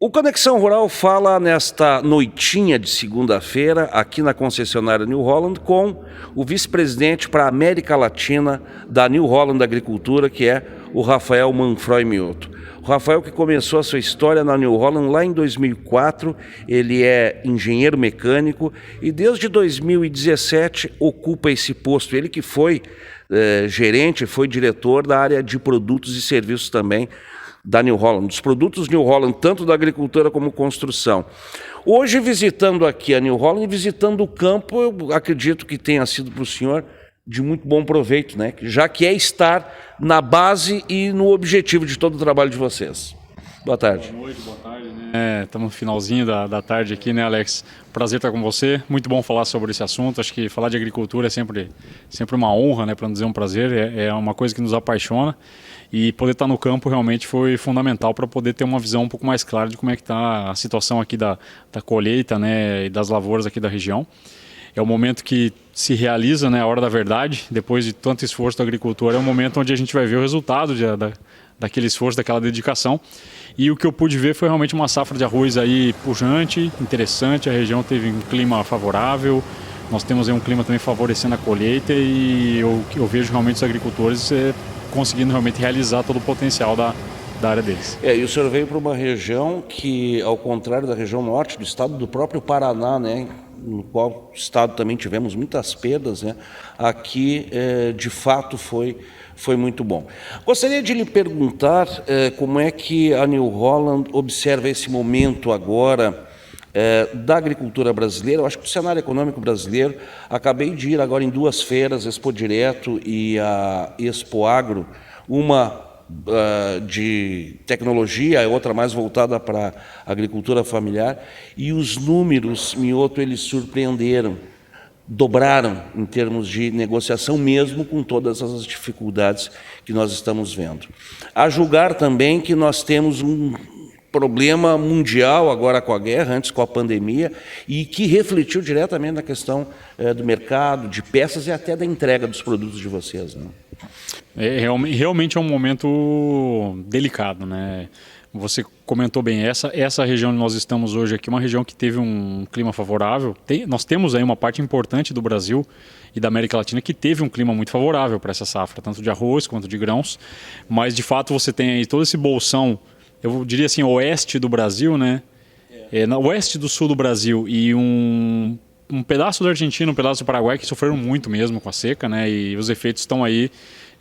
O Conexão Rural fala nesta noitinha de segunda-feira, aqui na concessionária New Holland, com o vice-presidente para a América Latina da New Holland Agricultura, que é o Rafael Manfroy Mioto. O Rafael, que começou a sua história na New Holland lá em 2004, ele é engenheiro mecânico e desde 2017 ocupa esse posto. Ele que foi gerente, foi diretor da área de produtos e serviços também da New Holland, dos produtos New Holland, tanto da agricultura como construção. Hoje, visitando aqui a New Holland e visitando o campo, eu acredito que tenha sido para o senhor de muito bom proveito, né? Já que é estar na base e no objetivo de todo o trabalho de vocês. Boa tarde. Boa noite, boa tarde, né? Estamos no finalzinho da tarde aqui, né, Alex? Prazer estar com você. Muito bom falar sobre esse assunto. Acho que falar de agricultura é sempre uma honra, né? Para não dizer um prazer. É uma coisa que nos apaixona. E poder estar no campo realmente foi fundamental para poder ter uma visão um pouco mais clara de como é que está a situação aqui da colheita, né, e das lavouras aqui da região. É o momento que se realiza, né, a hora da verdade, depois de tanto esforço do agricultor, é o momento onde a gente vai ver o resultado daquele esforço, daquela dedicação. E o que eu pude ver foi realmente uma safra de arroz aí pujante, interessante, a região teve um clima favorável, nós temos aí um clima também favorecendo a colheita e eu vejo realmente os agricultores conseguindo realmente realizar todo o potencial da área deles. E o senhor veio para uma região que, ao contrário da região norte do estado do próprio Paraná, né, no qual estado também tivemos muitas perdas, né, aqui de fato foi muito bom. Gostaria de lhe perguntar como é que a New Holland observa esse momento agora da agricultura brasileira. Eu acho que o cenário econômico brasileiro, acabei de ir agora em duas feiras, Expo Direto e a Expo Agro, uma de tecnologia, a outra mais voltada para a agricultura familiar, e os números, Mioto, eles surpreenderam, dobraram em termos de negociação, mesmo com todas as dificuldades que nós estamos vendo. A julgar também que nós temos um problema mundial agora com a guerra, antes com a pandemia, e que refletiu diretamente na questão do mercado, de peças e até da entrega dos produtos de vocês, né? Realmente é um momento delicado, né? Você comentou bem, essa região onde nós estamos hoje aqui, uma região que teve um clima favorável. Nós temos aí uma parte importante do Brasil e da América Latina que teve um clima muito favorável para essa safra, tanto de arroz quanto de grãos, mas de fato você tem aí todo esse bolsão, eu diria assim, oeste do Brasil, né? Oeste do sul do Brasil e um pedaço da Argentina, um pedaço do Paraguai que sofreram muito mesmo com a seca, né? E os efeitos estão aí,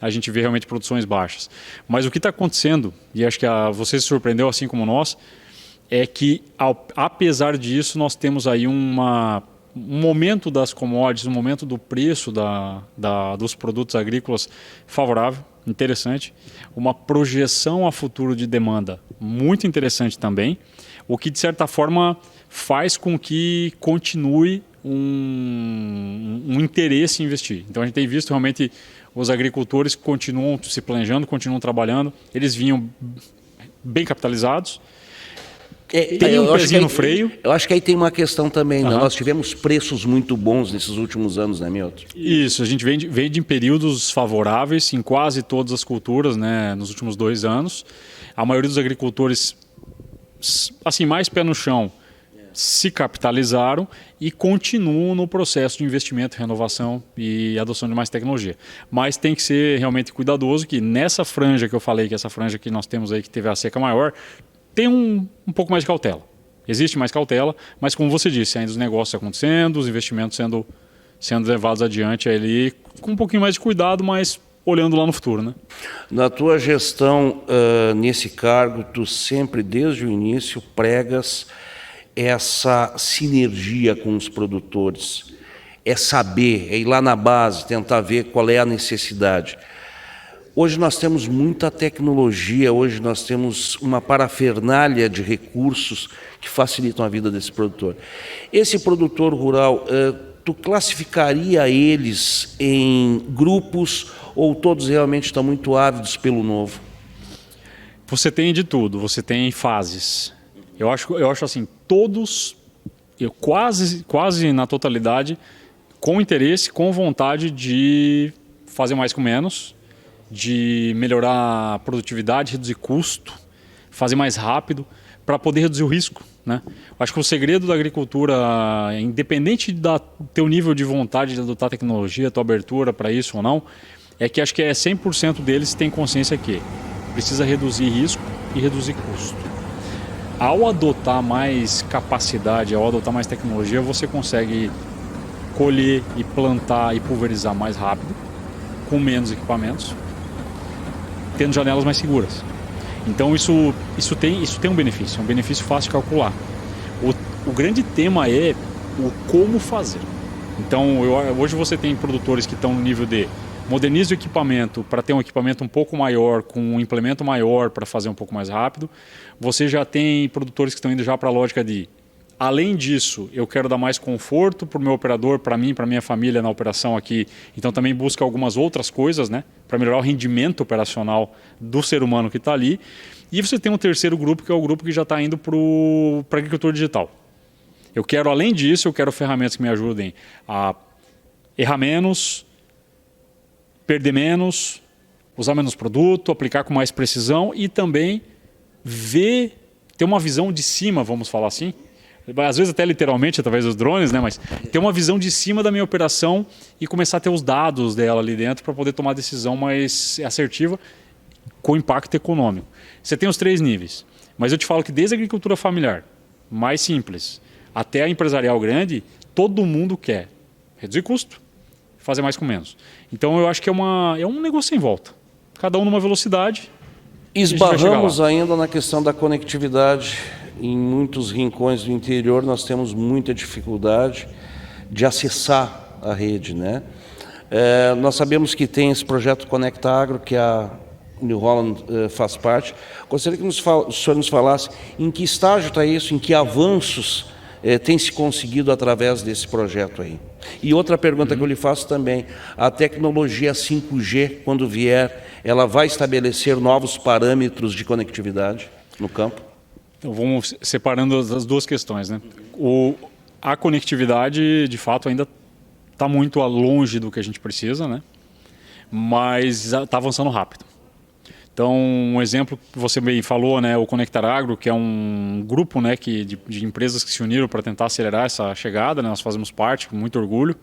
a gente vê realmente produções baixas. Mas o que está acontecendo, e acho que você se surpreendeu assim como nós, é que apesar disso nós temos aí um momento das commodities, um momento do preço dos produtos agrícolas favorável, interessante, uma projeção a futuro de demanda muito interessante também, o que de certa forma faz com que continue um interesse em investir. Então a gente tem visto realmente os agricultores que continuam se planejando, continuam trabalhando, eles vinham bem capitalizados, tem um pezinho no freio. Eu acho que aí tem uma questão também, né? Nós tivemos preços muito bons nesses últimos anos, né, Milton? Isso, a gente vem de períodos favoráveis em quase todas as culturas, né, nos últimos 2 anos. A maioria dos agricultores, assim, mais pé no chão, se capitalizaram e continuam no processo de investimento, renovação e adoção de mais tecnologia. Mas tem que ser realmente cuidadoso que nessa franja que eu falei, que essa franja que nós temos aí que teve a seca maior, tem um pouco mais de cautela. Existe mais cautela, mas como você disse, ainda os negócios acontecendo, os investimentos sendo levados adiante ali com um pouquinho mais de cuidado, mas olhando lá no futuro, né? Na tua gestão, nesse cargo, tu sempre, desde o início, pregas essa sinergia com os produtores. É saber, é ir lá na base, tentar ver qual é a necessidade. Hoje nós temos muita tecnologia, hoje nós temos uma parafernália de recursos que facilitam a vida desse produtor. Esse produtor rural, tu classificaria eles em grupos ou todos realmente estão muito ávidos pelo novo? Você tem de tudo, você tem fases. Eu acho assim, todos, quase na totalidade, com interesse, com vontade de fazer mais com menos, de melhorar a produtividade, reduzir custo, fazer mais rápido, para poder reduzir o risco, né? Acho que o segredo da agricultura, independente do teu nível de vontade de adotar tecnologia, tua abertura para isso ou não, é que acho que 100% deles têm consciência que precisa reduzir risco e reduzir custo. Ao adotar mais capacidade, ao adotar mais tecnologia, você consegue colher e plantar e pulverizar mais rápido, com menos equipamentos, tendo janelas mais seguras. Então isso tem um benefício fácil de calcular. O grande tema é o como fazer. Então hoje você tem produtores que estão no nível de moderniza o equipamento para ter um equipamento um pouco maior, com um implemento maior para fazer um pouco mais rápido. Você já tem produtores que estão indo já para a lógica de, além disso, eu quero dar mais conforto para o meu operador, para mim, para minha família na operação aqui. Então também busca algumas outras coisas, né, para melhorar o rendimento operacional do ser humano que está ali. E você tem um terceiro grupo, que é o grupo que já está indo para a agricultura digital. Eu quero, além disso, eu quero ferramentas que me ajudem a errar menos, perder menos, usar menos produto, aplicar com mais precisão e também ter uma visão de cima, vamos falar assim. Às vezes até literalmente, através dos drones, né? Mas ter uma visão de cima da minha operação e começar a ter os dados dela ali dentro para poder tomar decisão mais assertiva com impacto econômico. Você tem os 3 níveis, mas eu te falo que desde a agricultura familiar, mais simples, até a empresarial grande, todo mundo quer reduzir custo, fazer mais com menos. Então eu acho que é um negócio sem volta. Cada um numa velocidade. Esbarramos ainda na questão da conectividade. Em muitos rincões do interior nós temos muita dificuldade de acessar a rede, né? Nós sabemos que tem esse projeto Conecta Agro, que a New Holland faz parte. Gostaria que o senhor nos falasse em que estágio está isso, em que avanços tem se conseguido através desse projeto aí. E outra pergunta que eu lhe faço também, a tecnologia 5G, quando vier, ela vai estabelecer novos parâmetros de conectividade no campo? Então vamos separando as duas questões, né? A conectividade, de fato, ainda está muito longe do que a gente precisa, né? Mas está avançando rápido. Então, um exemplo que você bem falou, né, o Conectar Agro, que é um grupo, né, de empresas que se uniram para tentar acelerar essa chegada, né, nós fazemos parte, com muito orgulho.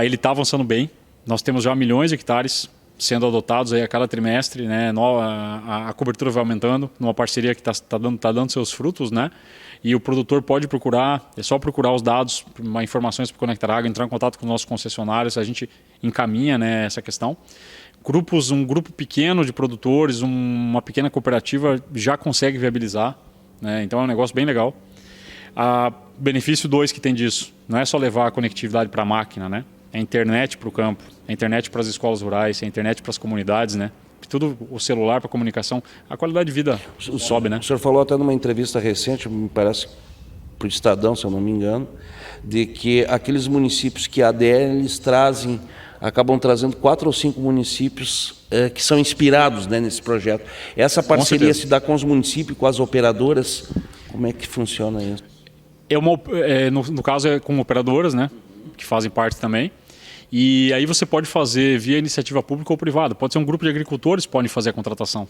Ele está avançando bem, nós temos já milhões de hectares sendo adotados aí a cada trimestre, né, a cobertura vai aumentando, numa parceria que está dando seus frutos, né, e o produtor pode procurar, é só procurar os dados, informações para o Conectar Agro, entrar em contato com os nossos concessionários, a gente encaminha, né, essa questão. Um grupo pequeno de produtores, uma pequena cooperativa já consegue viabilizar, né? Então é um negócio bem legal. Benefício 2 que tem disso, não é só levar a conectividade para a máquina, né? É internet para o campo, é internet para as escolas rurais, é internet para as comunidades, né? Tudo o celular para comunicação, a qualidade de vida sobe, né? O senhor falou até numa entrevista recente, me parece, para o Estadão, se eu não me engano, de que aqueles municípios que aderem, eles acabam trazendo 4 ou 5 municípios que são inspirados, né, nesse projeto. Essa parceria se dá com os municípios, com as operadoras? Como é que funciona isso? No caso é com operadoras, né, que fazem parte também. E aí você pode fazer via iniciativa pública ou privada. Pode ser um grupo de agricultores que podem fazer a contratação.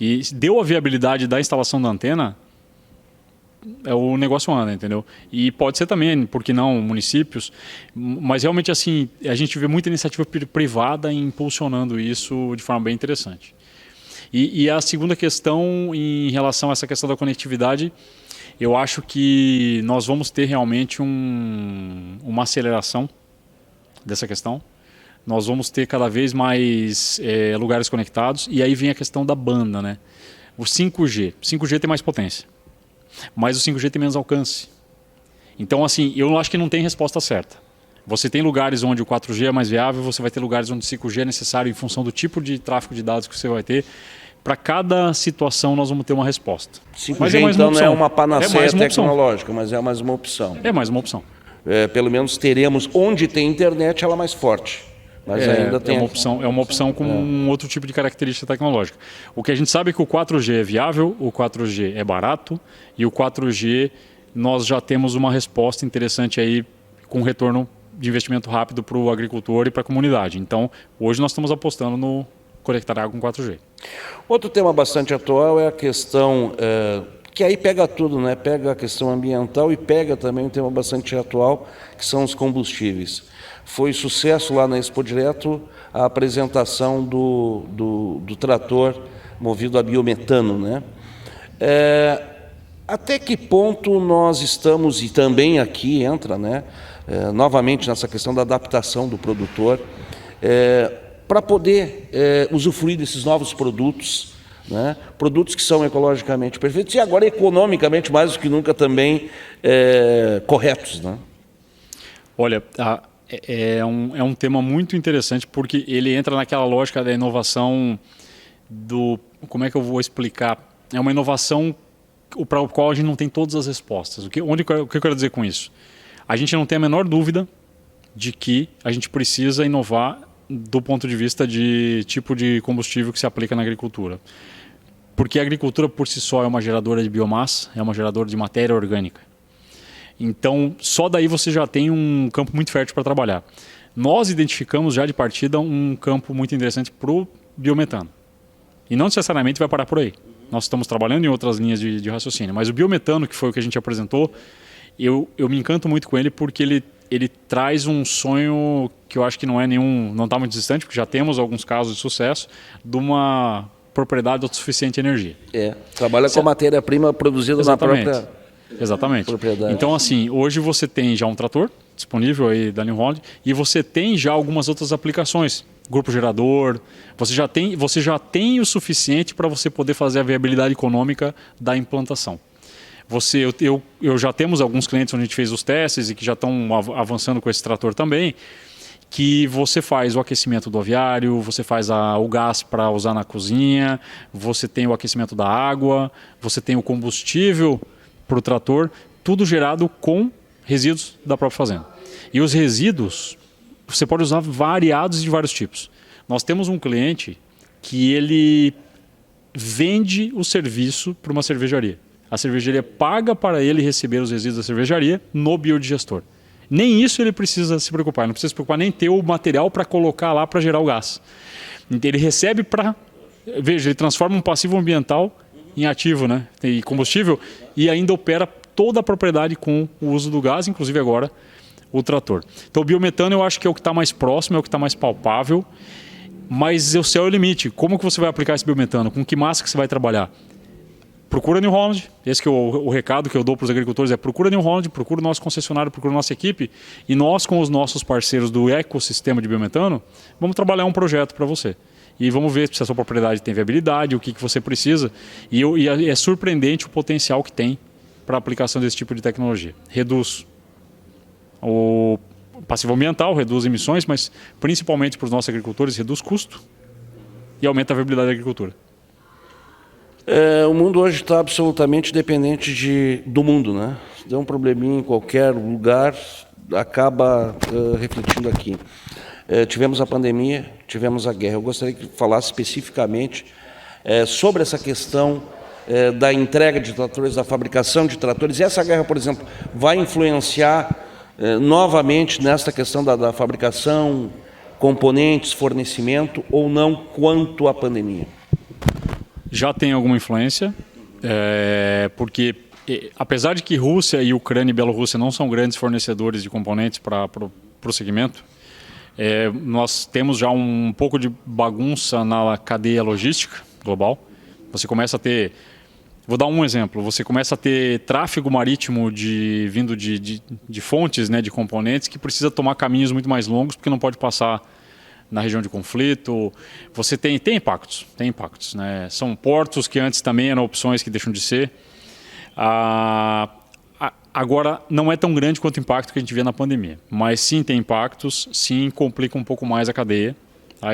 E deu a viabilidade da instalação da antena, o negócio anda, entendeu? E pode ser também, por que não, municípios, mas realmente assim, a gente vê muita iniciativa privada impulsionando isso de forma bem interessante. E a segunda questão, em relação a essa questão da conectividade, eu acho que nós vamos ter realmente uma aceleração dessa questão. Nós vamos ter cada vez mais lugares conectados, e aí vem a questão da banda, né? O 5G. 5G tem mais potência, mas o 5G tem menos alcance. Então, assim, eu acho que não tem resposta certa. Você tem lugares onde o 4G é mais viável, você vai ter lugares onde o 5G é necessário em função do tipo de tráfego de dados que você vai ter. Para cada situação nós vamos ter uma resposta. 5G, mas então não é uma panaceia tecnológica, mas é mais uma opção. É mais uma opção. Pelo menos teremos, onde tem internet, ela mais forte. Mas ainda tem uma opção com um outro tipo de característica tecnológica. O que a gente sabe é que o 4G é viável, o 4G é barato, e o 4G nós já temos uma resposta interessante aí com retorno de investimento rápido para o agricultor e para a comunidade. Então, hoje nós estamos apostando no Conectar Agro com 4G. Outro tema bastante atual é a questão que aí pega tudo, né? Pega a questão ambiental e pega também um tema bastante atual, que são os combustíveis. Foi sucesso lá na Expo Direto a apresentação do trator movido a biometano, né? Até que ponto nós estamos, e também aqui entra, né, novamente nessa questão da adaptação do produtor, para poder usufruir desses novos produtos, né, produtos que são ecologicamente perfeitos e agora economicamente mais do que nunca também corretos, né? Olha, é um tema muito interessante porque ele entra naquela lógica da inovação como é que eu vou explicar? É uma inovação para o qual a gente não tem todas as respostas. O que eu quero dizer com isso? A gente não tem a menor dúvida de que a gente precisa inovar do ponto de vista de tipo de combustível que se aplica na agricultura. Porque a agricultura por si só é uma geradora de biomassa, é uma geradora de matéria orgânica. Então, só daí você já tem um campo muito fértil para trabalhar. Nós identificamos já de partida um campo muito interessante para o biometano. E não necessariamente vai parar por aí. Nós estamos trabalhando em outras linhas de raciocínio. Mas o biometano, que foi o que a gente apresentou, eu me encanto muito com ele porque ele traz um sonho que eu acho que não está muito distante, porque já temos alguns casos de sucesso, de uma propriedade autossuficiente de energia. Trabalha com a matéria-prima produzida na própria propriedade. Então, assim, hoje você tem já um trator disponível aí da New Holland e você tem já algumas outras aplicações. Grupo gerador, você já tem o suficiente para você poder fazer a viabilidade econômica da implantação. Eu já temos alguns clientes onde a gente fez os testes e que já estão avançando com esse trator também, que você faz o aquecimento do aviário, você faz o gás para usar na cozinha, você tem o aquecimento da água, você tem o combustível para o trator, tudo gerado com resíduos da própria fazenda. E os resíduos você pode usar variados de vários tipos. Nós temos um cliente que ele vende o serviço para uma cervejaria. A cervejaria paga para ele receber os resíduos da cervejaria no biodigestor. Nem isso ele precisa se preocupar. Ele não precisa se preocupar nem ter o material para colocar lá para gerar o gás. Ele recebe Veja, ele transforma um passivo ambiental em ativo, né? E combustível, e ainda opera toda a propriedade com o uso do gás, inclusive agora o trator. Então o biometano eu acho que é o que está mais próximo, é o que está mais palpável, mas o céu é o limite. Como que você vai aplicar esse biometano? Com que massa que você vai trabalhar? Procura New Holland, esse que é o recado que eu dou para os agricultores, procura New Holland, procura o nosso concessionário, procura a nossa equipe, e nós com os nossos parceiros do ecossistema de biometano, vamos trabalhar um projeto para você. E vamos ver se a sua propriedade tem viabilidade, o que você precisa, e é surpreendente o potencial que tem para a aplicação desse tipo de tecnologia. Reduz o passivo ambiental, reduz emissões, mas principalmente para os nossos agricultores, reduz custo e aumenta a viabilidade da agricultura. O mundo hoje está absolutamente dependente do mundo, né? Se der um probleminha em qualquer lugar, acaba refletindo aqui. Tivemos a pandemia, tivemos a guerra. Eu gostaria que falasse especificamente sobre essa questão da entrega de tratores, da fabricação de tratores. E essa guerra, por exemplo, vai influenciar novamente nesta questão da fabricação, componentes, fornecimento ou não quanto à pandemia? Já tem alguma influência, porque apesar de que Rússia e Ucrânia e Bielorrússia não são grandes fornecedores de componentes para o segmento, nós temos já um pouco de bagunça na cadeia logística global. Você começa a ter, vou dar um exemplo, você começa a ter tráfego marítimo vindo de fontes, né, de componentes que precisa tomar caminhos muito mais longos porque não pode passar na região de conflito. Você tem impactos, né? São portos que antes também eram opções que deixam de ser. Agora não é tão grande quanto o impacto que a gente vê na pandemia, mas sim tem impactos, sim complica um pouco mais a cadeia.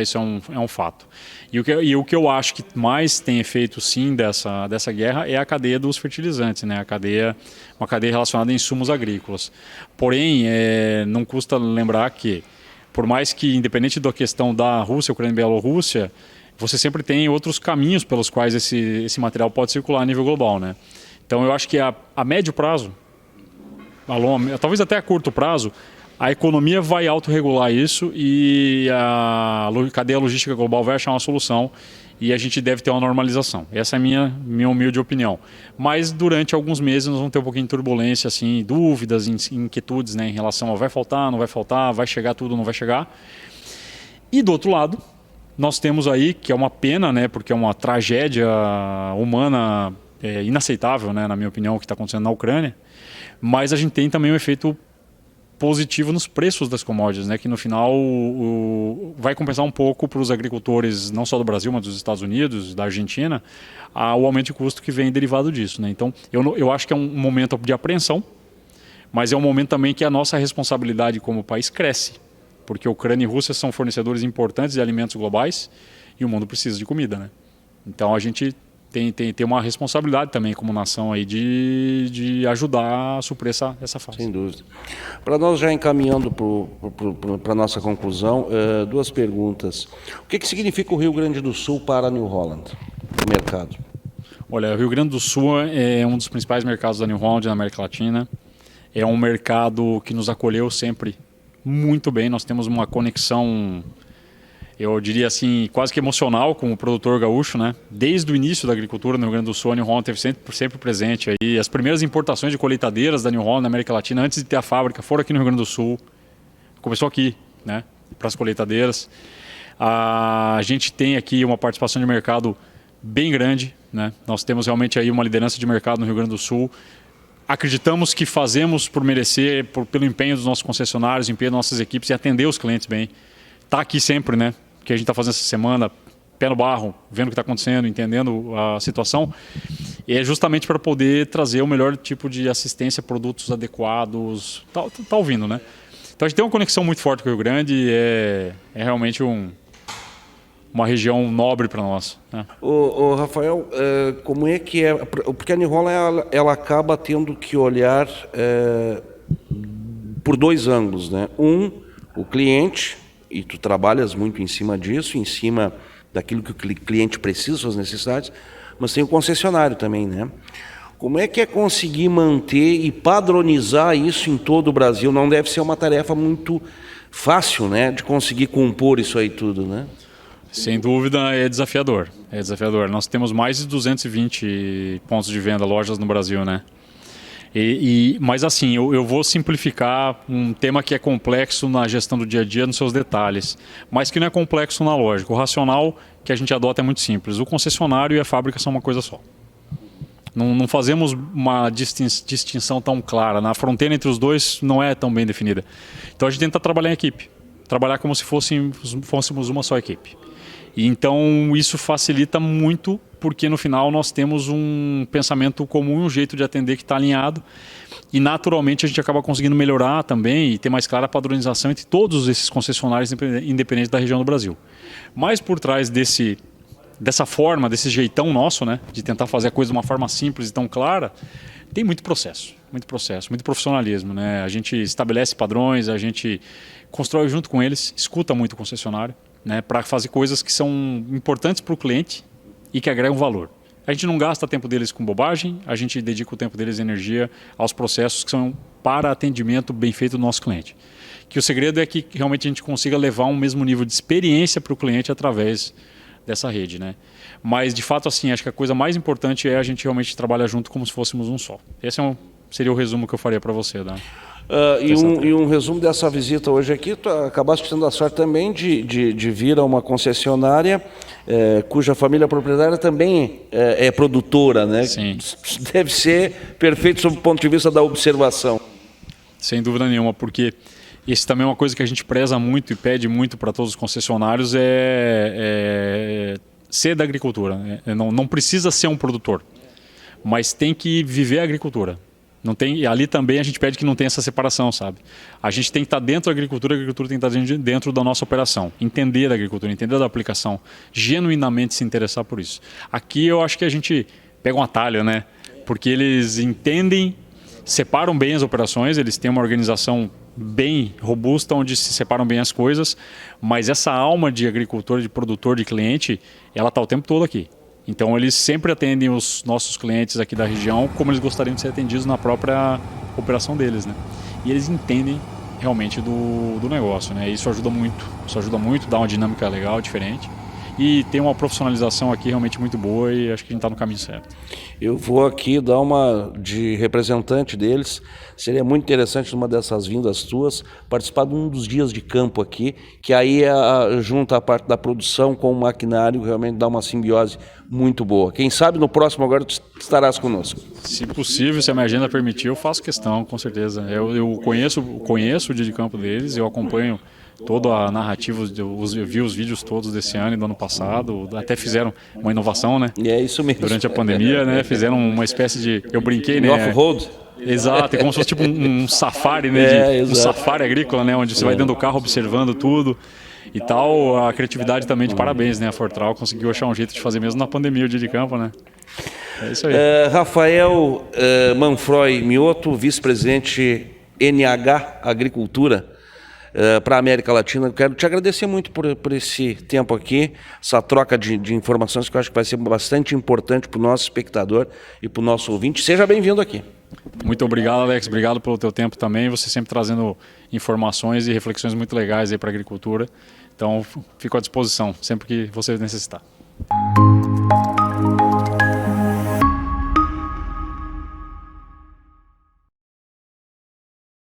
Isso é um fato. E o que eu acho que mais tem efeito sim dessa guerra é a cadeia dos fertilizantes, né? Uma cadeia relacionada a insumos agrícolas. Porém, não custa lembrar que por mais que, independente da questão da Rússia, Ucrânia e Bielorrússia, você sempre tem outros caminhos pelos quais esse material pode circular a nível global, né? Então, eu acho que a médio prazo, talvez até a curto prazo, a economia vai autorregular isso e a cadeia logística global vai achar uma solução e a gente deve ter uma normalização. Essa é a minha humilde opinião. Mas durante alguns meses nós vamos ter um pouquinho de turbulência, assim, dúvidas, inquietudes, né, em relação ao vai faltar, não vai faltar, vai chegar tudo, não vai chegar. E do outro lado, nós temos aí, que é uma pena, né, porque é uma tragédia humana inaceitável, né, na minha opinião, o que está acontecendo na Ucrânia, mas a gente tem também um efeito positivo nos preços das commodities, né, que no final vai compensar um pouco para os agricultores, não só do Brasil, mas dos Estados Unidos, da Argentina, o aumento de custo que vem derivado disso, né? Então, eu acho que é um momento de apreensão, mas é um momento também que a nossa responsabilidade como país cresce, porque a Ucrânia e a Rússia são fornecedores importantes de alimentos globais e o mundo precisa de comida, né? Então, a gente tem uma responsabilidade também como nação aí de ajudar a suprir essa fase. Sem dúvida. Para nós já encaminhando para a nossa conclusão, duas perguntas. O que significa o Rio Grande do Sul para a New Holland, o mercado? Olha, o Rio Grande do Sul é um dos principais mercados da New Holland na América Latina. É um mercado que nos acolheu sempre muito bem. Nós temos uma conexão, eu diria assim, quase que emocional com o produtor gaúcho, né? Desde o início da agricultura no Rio Grande do Sul, a New Holland esteve sempre presente aí. As primeiras importações de colheitadeiras da New Holland na América Latina, antes de ter a fábrica, foram aqui no Rio Grande do Sul. Começou aqui, né? Para as colheitadeiras. A gente tem aqui uma participação de mercado bem grande, né? Nós temos realmente aí uma liderança de mercado no Rio Grande do Sul. Acreditamos que fazemos por merecer, pelo empenho dos nossos concessionários, empenho das nossas equipes e atender os clientes bem. Está aqui sempre, né? Que a gente está fazendo essa semana, pé no barro, vendo o que está acontecendo, entendendo a situação, e é justamente para poder trazer o melhor tipo de assistência, produtos adequados, tá ouvindo, né? Então a gente tem uma conexão muito forte com o Rio Grande, é realmente uma região nobre para nós, né? Ô, Rafael, como é que é? Porque a New Holland ela acaba tendo que olhar por dois ângulos, né? O cliente, e tu trabalhas muito em cima disso, em cima daquilo que o cliente precisa, suas necessidades, mas tem o concessionário também, né? Como é que é conseguir manter e padronizar isso em todo o Brasil? Não deve ser uma tarefa muito fácil, né, de conseguir compor isso aí tudo, né? Sem dúvida é desafiador, é desafiador. Nós temos mais de 220 pontos de venda, lojas no Brasil, né? Mas assim, eu vou simplificar um tema que é complexo na gestão do dia a dia, nos seus detalhes, mas que não é complexo na lógica. O racional que a gente adota é muito simples. O concessionário e a fábrica são uma coisa só. Não fazemos uma distinção tão clara. Na fronteira entre os dois não é tão bem definida. Então a gente tenta trabalhar em equipe. Trabalhar como se fôssemos uma só equipe. E então isso facilita muito, porque no final nós temos um pensamento comum, um jeito de atender que está alinhado, e naturalmente a gente acaba conseguindo melhorar também e ter mais clara a padronização entre todos esses concessionários independentes da região do Brasil. Mas por trás dessa forma, desse jeitão nosso, né, de tentar fazer a coisa de uma forma simples e tão clara, tem muito processo, muito profissionalismo, né? A gente estabelece padrões, a gente constrói junto com eles, escuta muito o concessionário, né, para fazer coisas que são importantes para o cliente e que agregam valor. A gente não gasta tempo deles com bobagem, a gente dedica o tempo deles e energia aos processos que são para atendimento bem feito do nosso cliente. Que o segredo é que realmente a gente consiga levar um mesmo nível de experiência para o cliente através dessa rede, né? Mas de fato, assim, acho que a coisa mais importante é a gente realmente trabalhar junto como se fôssemos um só. Esse seria o resumo que eu faria para você, né? E um resumo dessa visita hoje aqui, tu acabaste tendo a sorte também de vir a uma concessionária cuja família proprietária também é produtora, né? Sim. Deve ser perfeito sob o ponto de vista da observação. Sem dúvida nenhuma, porque isso também é uma coisa que a gente preza muito e pede muito para todos os concessionários, ser da agricultura, né? Não precisa ser um produtor, mas tem que viver a agricultura. Não tem, ali também a gente pede que não tenha essa separação, sabe? A gente tem que estar dentro da agricultura, a agricultura tem que estar dentro da nossa operação. Entender da agricultura, entender da aplicação, genuinamente se interessar por isso. Aqui eu acho que a gente pega um atalho, né? Porque eles entendem, separam bem as operações, eles têm uma organização bem robusta, onde se separam bem as coisas, mas essa alma de agricultor, de produtor, de cliente, ela está o tempo todo aqui. Então eles sempre atendem os nossos clientes aqui da região como eles gostariam de ser atendidos na própria operação deles, né? E eles entendem realmente do negócio, né? Isso ajuda muito, dá uma dinâmica legal, diferente. e tem uma profissionalização aqui realmente muito boa e acho que a gente está no caminho certo. Eu vou aqui dar uma de representante deles. Seria muito interessante, numa dessas vindas tuas, participar de um dos dias de campo aqui, que aí junta a parte da produção com o maquinário, realmente dá uma simbiose muito boa. Quem sabe no próximo agora tu estarás conosco. Se possível, se a minha agenda permitir, eu faço questão, com certeza. Eu conheço o dia de campo deles, eu acompanho toda a narrativa, eu vi os vídeos todos desse ano e do ano passado, até fizeram uma inovação, né? E é isso mesmo. Durante a pandemia, né? Fizeram uma espécie de, eu brinquei, né? Off-road. Exato, é como se fosse tipo um safari, né? Um exato. safari agrícola, né? Onde você vai dentro do carro observando tudo e tal. A criatividade também de parabéns, né? A Fortral conseguiu achar um jeito de fazer mesmo na pandemia o dia de campo, né? É isso aí. Rafael Manfroy Mioto, vice-presidente NH Agricultura para a América Latina. Quero te agradecer muito por esse tempo aqui, essa troca de informações que eu acho que vai ser bastante importante para o nosso espectador e para o nosso ouvinte. Seja bem-vindo aqui. Muito obrigado, Alex. Obrigado pelo teu tempo também. Você sempre trazendo informações e reflexões muito legais aí para a agricultura. Então, fico à disposição sempre que você necessitar.